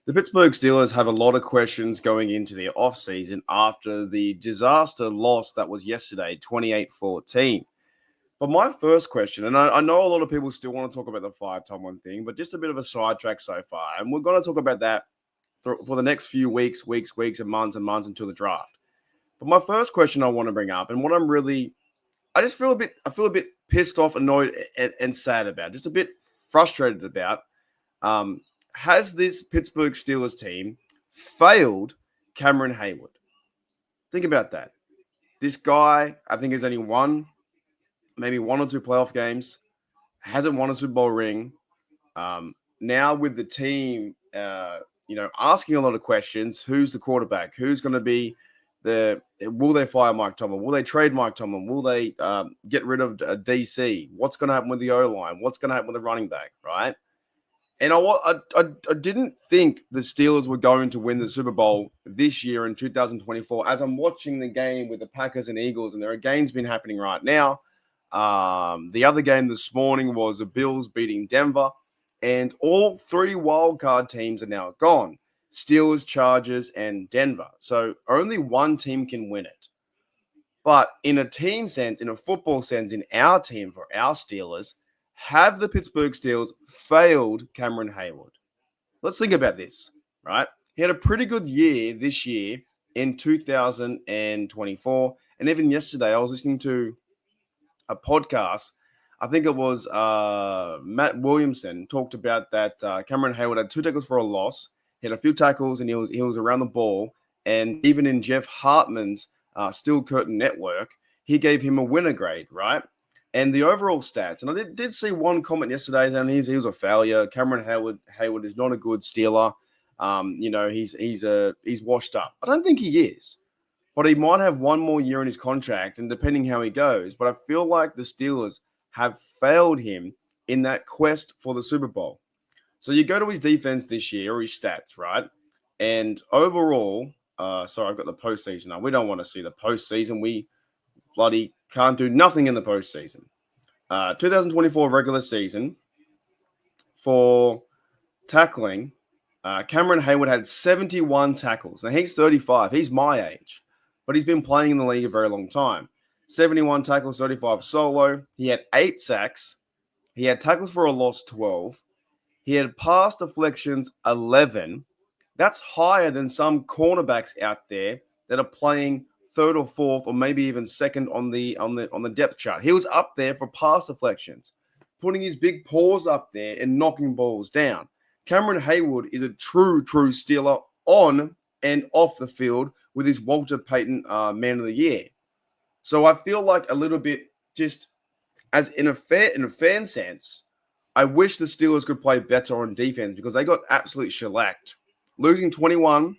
The Pittsburgh Steelers have a lot of questions going into their offseason after the disaster loss that was yesterday, 28-14. But my first question, and I know a lot of people still want to talk about the five-time-one thing, but just a bit of a sidetrack so far. And we're going to talk about that for the next few weeks, and months until the draft. But my first question I want to bring up, and what I just feel a bit pissed off, annoyed, and sad about, just a bit frustrated about. Has this Pittsburgh Steelers team failed Cameron Heyward? Think about that. This guy, I think, has only won maybe one or two playoff games, hasn't won a Super Bowl ring. Now with the team, asking a lot of questions. Who's the quarterback? Who's going to be will they fire Mike Tomlin? Will they trade Mike Tomlin? Will they get rid of DC? What's going to happen with the O-line? What's going to happen with the running back, right? And I didn't think the Steelers were going to win the Super Bowl this year in 2024. As I'm watching the game with the Packers and Eagles, and there are games been happening right now. The other game this morning was the Bills beating Denver, and all three wildcard teams are now gone. Steelers, Chargers, and Denver. So only one team can win it. But in a team sense, in a football sense, in our team, for our Steelers, have the Pittsburgh Steelers failed Cameron Heyward? Let's think about this, right? He had a pretty good year this year in 2024. And even yesterday, I was listening to a podcast. I think it was Matt Williamson talked about that Cameron Heyward had 2 tackles for a loss. He had a few tackles, and he was around the ball. And even in Jeff Hartman's Steel Curtain Network, he gave him a winner grade, right? And the overall stats, and I did see one comment yesterday saying he was a failure. Cameron Heyward is not a good Steeler. He's washed up. I don't think he is, but he might have one more year in his contract, and depending how he goes. But I feel like the Steelers have failed him in that quest for the Super Bowl. So you go to his defense this year, or his stats, right? And overall, sorry, I've got the postseason now. We don't want to see the postseason. We bloody can't do nothing in the postseason. 2024 regular season for tackling, Cameron Heyward had 71 tackles. Now, he's 35. He's my age, but he's been playing in the league a very long time. 71 tackles, 35 solo. He had 8 sacks. He had tackles for a loss, 12. He had pass deflections, 11. That's higher than some cornerbacks out there that are playing third or fourth, or maybe even second on the depth chart. He was up there for pass deflections, putting his big paws up there and knocking balls down. Cameron Heyward is a true Steeler on and off the field with his Walter Payton Man of the Year. So I feel like a little bit just as in a fan sense, I wish the Steelers could play better on defense because they got absolutely shellacked, losing 21-0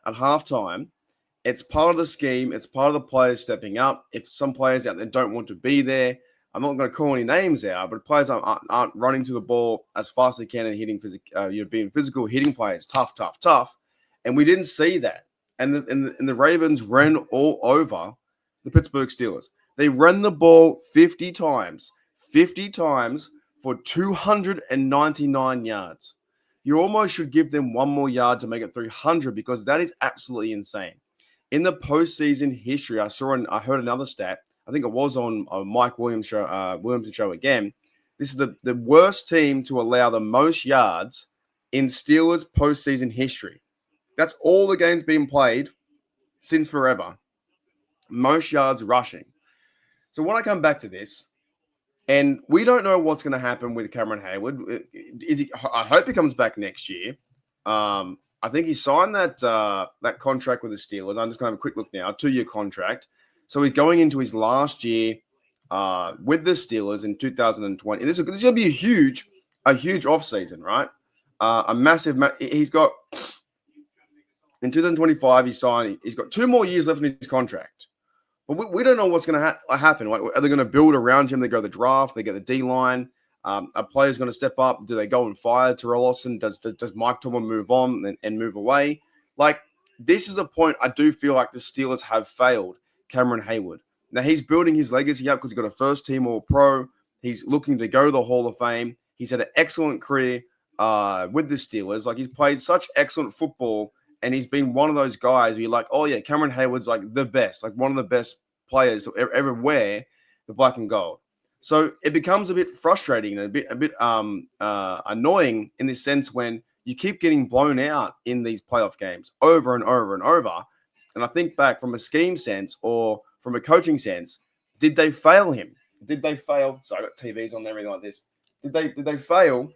at halftime. It's part of the scheme. It's part of the players stepping up. If some players out there don't want to be there, I'm not going to call any names out, but players aren't running to the ball as fast as they can and hitting being physical, hitting players, tough. And we didn't see that. And the Ravens ran all over the Pittsburgh Steelers. They ran the ball 50 times for 299 yards. You almost should give them one more yard to make it 300 because that is absolutely insane. In the postseason history, I heard another stat. I think it was on Mike Williams' show again. This is the worst team to allow the most yards in Steelers postseason history. That's all the games being played since forever. Most yards rushing. So when I come back to this, and we don't know what's going to happen with Cameron Heyward. I hope he comes back next year. I think he signed that contract with the Steelers. I'm just going to have a quick look now. 2-year contract. So he's going into his last year with the Steelers in 2020. And this is going to be a huge offseason, right? A massive. He's got in 2025. He's got 2 more years left in his contract. But we don't know what's going to happen. Like, are they going to build around him? They go the draft. They get the D-line. A player's going to step up. Do they go and fire Terrell Austin? Does Mike Tomlin move on and move away? Like, this is the point I do feel like the Steelers have failed Cameron Heyward. Now, he's building his legacy up because he's got a first-team All-Pro. He's looking to go to the Hall of Fame. He's had an excellent career with the Steelers. Like, he's played such excellent football, and he's been one of those guys where you're like, oh yeah, Cameron Heyward's like the best, like one of the best players to ever wear the black and gold. So it becomes a bit frustrating and a bit annoying in this sense when you keep getting blown out in these playoff games over and over and over. And I think back from a scheme sense or from a coaching sense, did they fail him? Did they fail? So I got TVs on and everything like this. Did they fail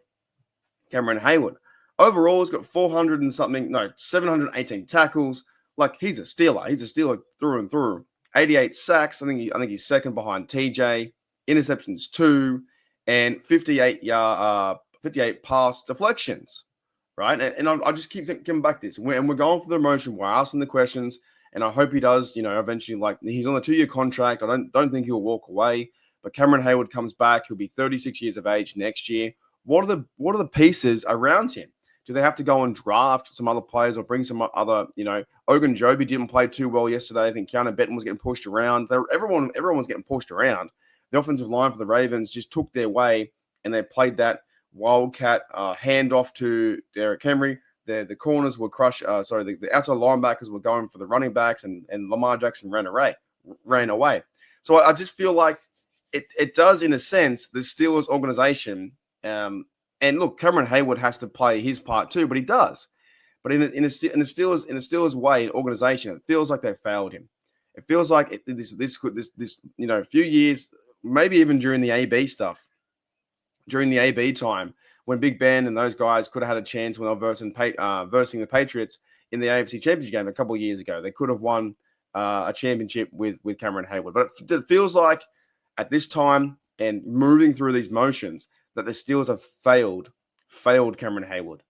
Cameron Heyward? Overall, he's got 718 tackles. Like, he's a Steeler. He's a Steeler through and through. 88 sacks. I think he's second behind TJ. Interceptions 2, and 58 pass deflections. Right, and I just keep coming back to this, and we're going for the emotion. We're asking the questions, and I hope he does. Eventually, like, he's on a 2-year contract. I don't think he'll walk away. But Cameron Heyward comes back. He'll be 36 years of age next year. What are the pieces around him? Do they have to go and draft some other players or bring some other? Ogunjobi didn't play too well yesterday. I think Keanu Benton was getting pushed around. Everyone was getting pushed around. The offensive line for the Ravens just took their way, and they played that wildcat handoff to Derrick Henry. The corners were crushed. The outside linebackers were going for the running backs, and Lamar Jackson ran away. So I just feel like it does, in a sense, the Steelers organization. And look, Cameron Heyward has to play his part too, but he does. But in the Steelers way, organization, it feels like they failed him. It feels like this few years, maybe even during the AB stuff, during the AB time, when Big Ben and those guys could have had a chance when they were versing the Patriots in the AFC Championship game a couple of years ago. They could have won a championship with Cameron Heyward. But it feels like at this time and moving through these motions that the Steelers have failed Cameron Heyward.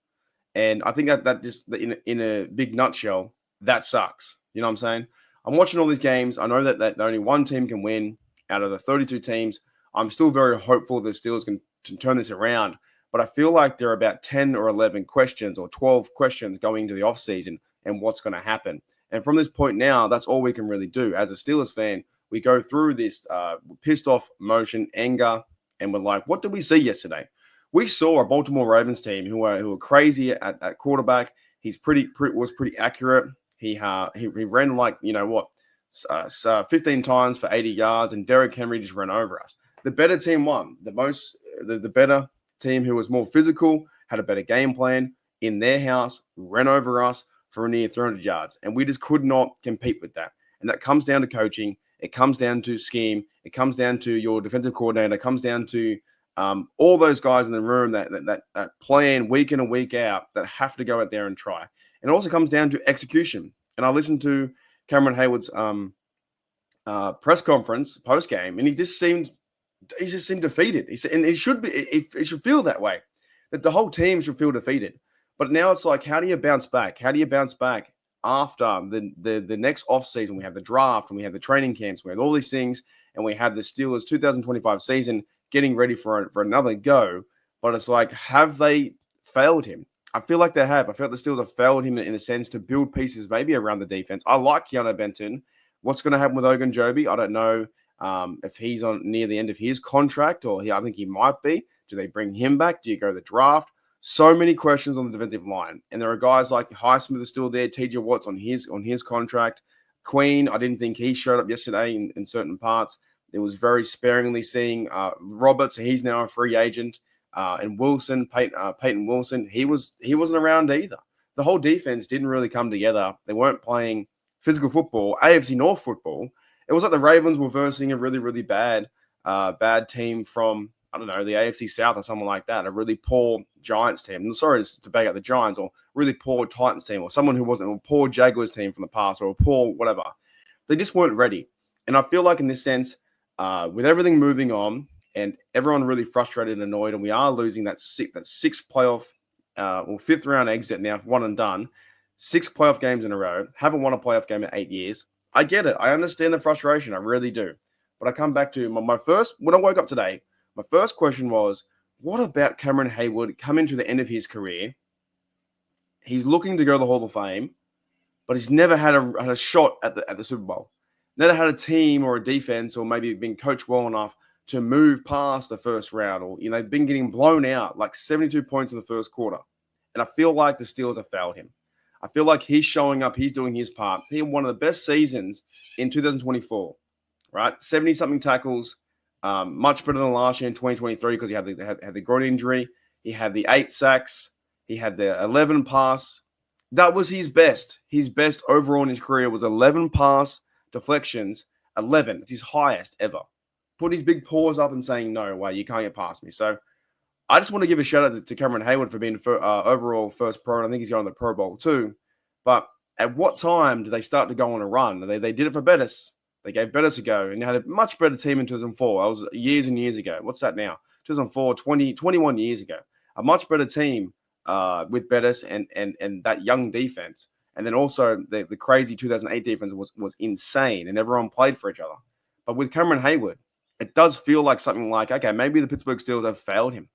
And I think that just, in a big nutshell, that sucks. You know what I'm saying? I'm watching all these games. I know that only one team can win out of the 32 teams. I'm still very hopeful the Steelers can turn this around. But I feel like there are about 10 or 11 questions or 12 questions going into the offseason and what's going to happen. And from this point now, that's all we can really do. As a Steelers fan, we go through this pissed off motion, anger, and we're like, what did we see yesterday? We saw a Baltimore Ravens team who were crazy at quarterback. Was pretty accurate. He ran 15 times for 80 yards, and Derrick Henry just ran over us. The better team won. The better team who was more physical, had a better game plan in their house, ran over us for near 300 yards, and we just could not compete with that. And that comes down to coaching. It comes down to scheme. It comes down to your defensive coordinator. It comes down to all those guys in the room that plan week in and week out that have to go out there and try. And it also comes down to execution. And I listened to Cameron Heyward's press conference post game, and he just seemed defeated. He said, and it should feel that way. That the whole team should feel defeated. But now it's like, how do you bounce back? How do you bounce back after the next offseason? We have the draft, and we have the training camps, we have all these things, and we have the Steelers 2025 season getting ready for another go. But it's like, have they failed him? I feel like they have. I feel like the Steelers have failed him in a sense to build pieces maybe around the defense. I like Keanu Benton. What's going to happen with Ogunjobi? I don't know if he's on near the end of his contract, or I think he might be. Do they bring him back? Do you go to the draft? So many questions on the defensive line. And there are guys like Highsmith is still there. TJ Watt's on his contract. Queen, I didn't think he showed up yesterday in certain parts. It was very sparingly seeing Roberts. He's now a free agent. And Wilson, Peyton Wilson, he wasn't around either. The whole defense didn't really come together. They weren't playing physical football, AFC North football. It was like the Ravens were versing a really, really bad team from, I don't know, the AFC South or someone like that, a really poor Giants team. I'm sorry to bag out the Giants, or really poor Titans team, or someone who wasn't a poor Jaguars team from the past, or a poor whatever. They just weren't ready. And I feel like in this sense, with everything moving on and everyone really frustrated and annoyed, and we are losing that sixth playoff or fifth round exit now, one and done, 6 playoff games in a row, haven't won a playoff game in 8 years. I get it. I understand the frustration. I really do. But I come back to my first, when I woke up today, my first question was, what about Cameron Heyward coming to the end of his career? He's looking to go to the Hall of Fame, but he's never had a shot at the Super Bowl. Never had a team or a defense, or maybe been coached well enough to move past the first round, or they've been getting blown out like 72 points in the first quarter. And I feel like the Steelers have failed him. I feel like he's showing up, he's doing his part. He had one of the best seasons in 2024, right? 70-something tackles, much better than last year in 2023 because he had the groin injury. He had the 8 sacks. He had the 11 pass. That was his best. His best overall in his career was 11 pass deflections. 11. It's his highest ever. Put his big paws up and saying, no way, you can't get past me. So I just want to give a shout out to Cameron Heyward for being overall first pro, and I think he's going to the Pro Bowl too. But at what time did they start to go on a run? They did it for Bettis. They gave Bettis a go, and they had a much better team in 2004. That was years and years ago. What's that now? 2004, 21 years ago. A much better team with Bettis and that young defense. And then also the crazy 2008 defense was insane, and everyone played for each other. But with Cameron Heyward, it does feel like something like, okay, maybe the Pittsburgh Steelers have failed him.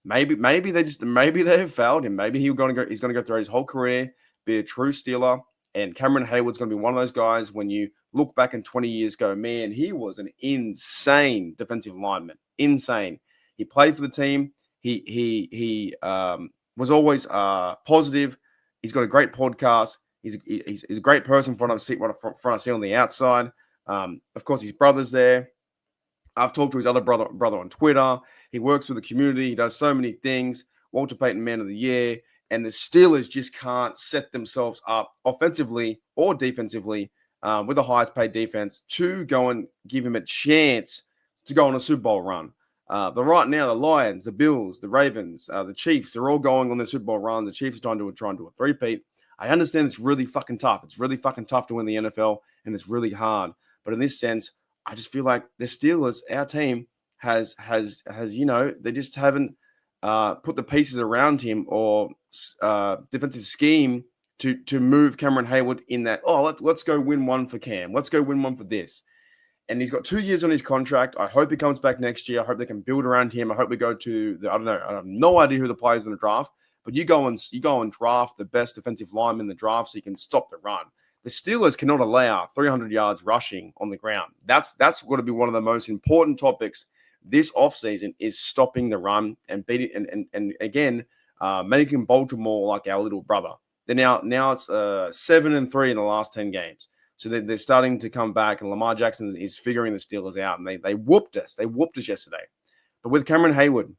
Maybe they have failed him. Maybe he's going to go through his whole career, be a true Steeler, and Cameron Heyward's going to be one of those guys when you look back in 20 years, go, man, he was an insane defensive lineman. Insane. He played for the team. He was always positive. He's got a great podcast. He's a great person front of seat on the outside. Of course, his brother's there. I've talked to his other brother on Twitter. He works with the community. He does so many things. Walter Payton Man of the Year. And the Steelers just can't set themselves up offensively or defensively with the highest paid defense to go and give him a chance to go on a Super Bowl run. Right now, the Lions, the Bills, the Ravens, the Chiefs, they're all going on their Super Bowl run. The Chiefs are trying to do a three-peat. I understand it's really fucking tough. It's really fucking tough to win the NFL, and it's really hard. But in this sense, I just feel like the Steelers, our team, has they just haven't put the pieces around him or defensive scheme to move Cameron Heyward in that, let's go win one for Cam. Let's go win one for this. And he's got 2 years on his contract. I hope he comes back next year. I hope they can build around him. I hope we go to I don't know. I have no idea who the players in the draft, but you go and draft the best defensive lineman in the draft so you can stop the run. The Steelers cannot allow 300 yards rushing on the ground. That's going to be one of the most important topics this offseason is stopping the run and beating and again making Baltimore like our little brother. Now it's 7-3 in the last 10 games. So they're starting to come back, and Lamar Jackson is figuring the Steelers out, and they whooped us. They whooped us yesterday. But with Cameron Heyward,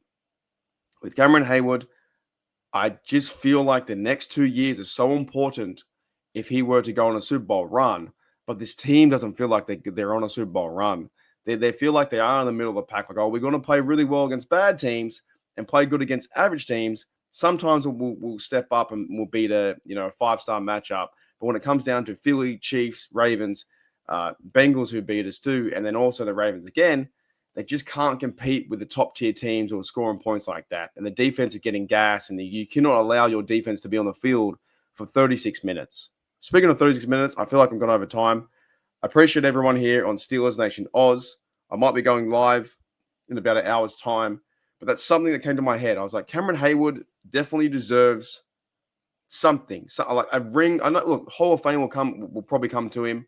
I just feel like the next 2 years are so important if he were to go on a Super Bowl run. But this team doesn't feel like they're on a Super Bowl run. They feel like they are in the middle of the pack. Like, we're going to play really well against bad teams and play good against average teams. Sometimes we'll step up and we'll beat a 5-star matchup. But when it comes down to Philly, Chiefs, Ravens, Bengals who beat us too, and then also the Ravens again, they just can't compete with the top-tier teams who are scoring points like that. And the defense is getting gas, and you cannot allow your defense to be on the field for 36 minutes. Speaking of 36 minutes, I feel like I'm going over time. I appreciate everyone here on Steelers Nation Oz. I might be going live in about an hour's time, but that's something that came to my head. I was like, Cameron Heyward definitely deserves something, like a ring. I know, look, Hall of Fame will probably come to him,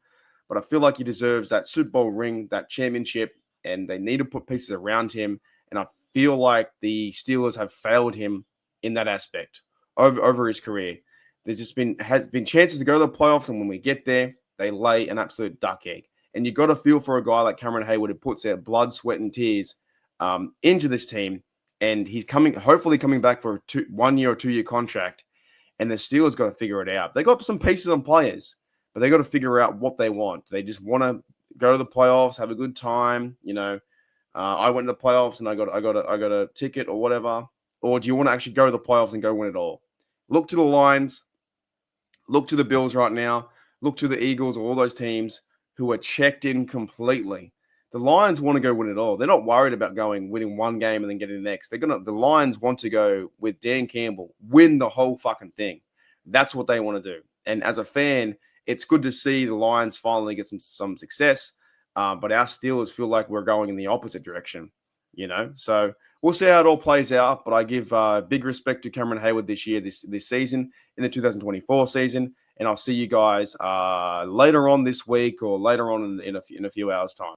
but I feel like he deserves that Super Bowl ring, that championship, and they need to put pieces around him. And I feel like the Steelers have failed him in that aspect over his career. There's just has been chances to go to the playoffs, and when we get there, they lay an absolute duck egg. And you got to feel for a guy like Cameron Heyward who puts out blood, sweat, and tears into this team, and he's hopefully coming back for a 1 year or 2 year contract. And the Steelers got to figure it out. They got some pieces on players, but they got to figure out what they want. They just want to go to the playoffs, have a good time. I went to the playoffs and I got a ticket or whatever. Or do you want to actually go to the playoffs and go win it all? Look to the Lions. Look to the Bills right now. Look to the Eagles or all those teams who are checked in completely. The Lions want to go win it all. They're not worried about winning one game and then getting the next. The Lions want to go with Dan Campbell, win the whole fucking thing. That's what they want to do. And as a fan, it's good to see the Lions finally get some success. But our Steelers feel like we're going in the opposite direction, So we'll see how it all plays out. But I give big respect to Cameron Heyward this year, this season, in the 2024 season. And I'll see you guys later on this week or later on in a few hours' time.